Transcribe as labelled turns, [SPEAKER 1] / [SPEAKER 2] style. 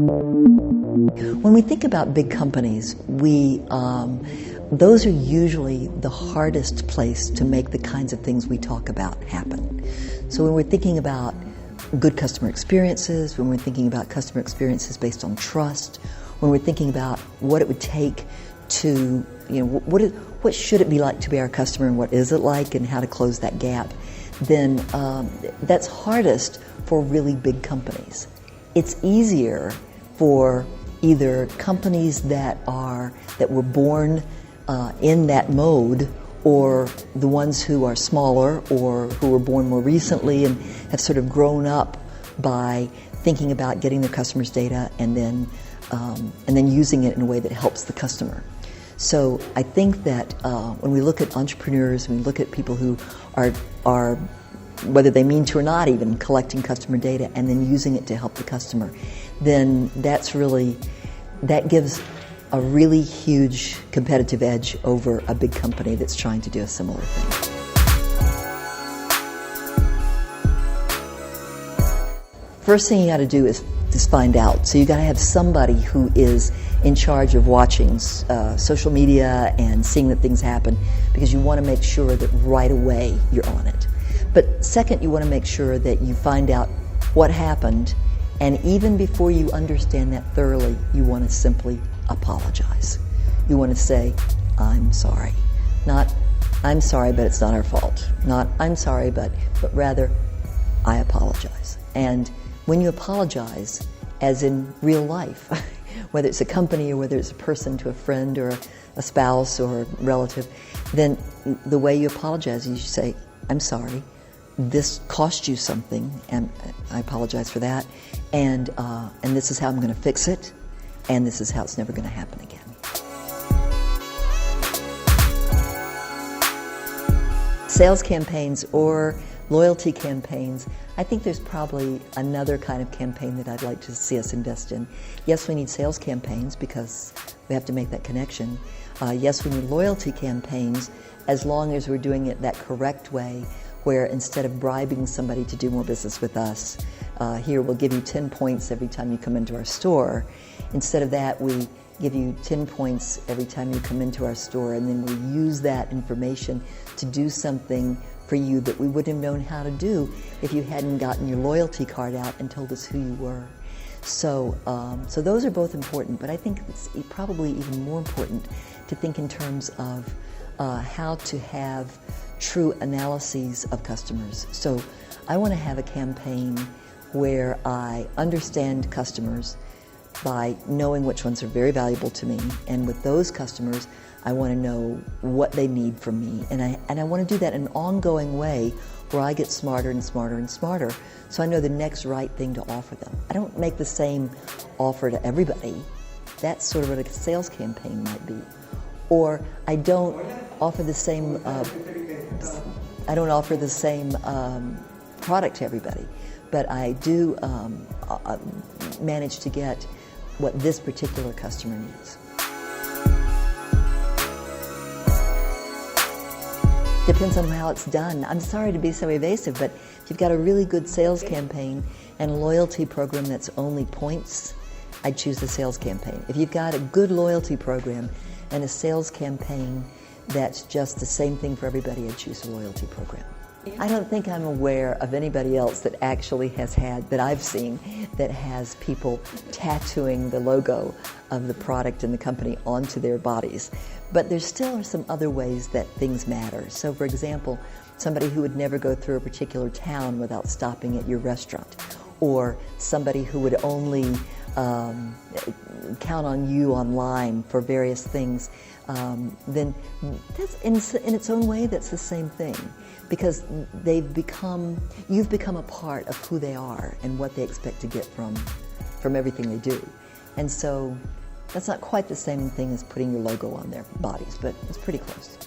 [SPEAKER 1] When we think about big companies, those are usually the hardest place to make the kinds of things we talk about happen. So when we're thinking about good customer experiences, when we're thinking about customer experiences based on trust, when we're thinking about what it would take to, what should it be like to be our customer and what is it like and how to close that gap, then that's hardest for really big companies. It's easier for either companies that were born in that mode, or the ones who are smaller or who were born more recently and have sort of grown up by thinking about getting their customers' data and then using it in a way that helps the customer. So I think that when we look at entrepreneurs, when we look at people who are, whether they mean to or not even, collecting customer data and then using it to help the customer, then that gives a really huge competitive edge over a big company that's trying to do a similar thing. First thing you got to do is find out. So you got to have somebody who is in charge of watching social media and seeing that things happen, because you want to make sure that right away you're on it. But second, you want to make sure that you find out what happened, and even before you understand that thoroughly, you want to simply apologize. You want to say, I'm sorry. Not, I'm sorry, but it's not our fault. Not, I'm sorry, but rather, I apologize. And when you apologize, as in real life, whether it's a company or whether it's a person to a friend or a spouse or a relative, then the way you apologize is you say, I'm sorry, this cost you something, and I apologize for that, and this is how I'm going to fix it, and this is how it's never going to happen again. Sales campaigns or loyalty campaigns, I think there's probably another kind of campaign that I'd like to see us invest in. Yes, we need sales campaigns because we have to make that connection. Yes, we need loyalty campaigns as long as we're doing it that correct way, where instead of bribing somebody to do more business with us, here we'll give you 10 points every time you come into our store. Instead of that, we give you 10 points every time you come into our store, and then we use that information to do something for you that we wouldn't have known how to do if you hadn't gotten your loyalty card out and told us who you were. So those are both important, but I think it's probably even more important to think in terms of how to have true analyses of customers. So I want to have a campaign where I understand customers by knowing which ones are very valuable to me, and with those customers I want to know what they need from me, and I want to do that in an ongoing way where I get smarter and smarter and smarter, so I know the next right thing to offer them. I don't make the same offer to everybody. That's sort of what a sales campaign might be. Or I don't offer the same product to everybody, but I do manage to get what this particular customer needs. Depends on how it's done. I'm sorry to be so evasive, but if you've got a really good sales campaign and a loyalty program that's only points, I'd choose the sales campaign. If you've got a good loyalty program and a sales campaign that's just the same thing for everybody, I'd choose a loyalty program. I don't think I'm aware of anybody else that actually has had, that I've seen, that has people tattooing the logo of the product and the company onto their bodies. But there still are some other ways that things matter. So for example, somebody who would never go through a particular town without stopping at your restaurant, or somebody who would only count on you online for various things, then that's in its own way, that's the same thing, because you've become a part of who they are and what they expect to get from everything they do. And so that's not quite the same thing as putting your logo on their bodies, but it's pretty close.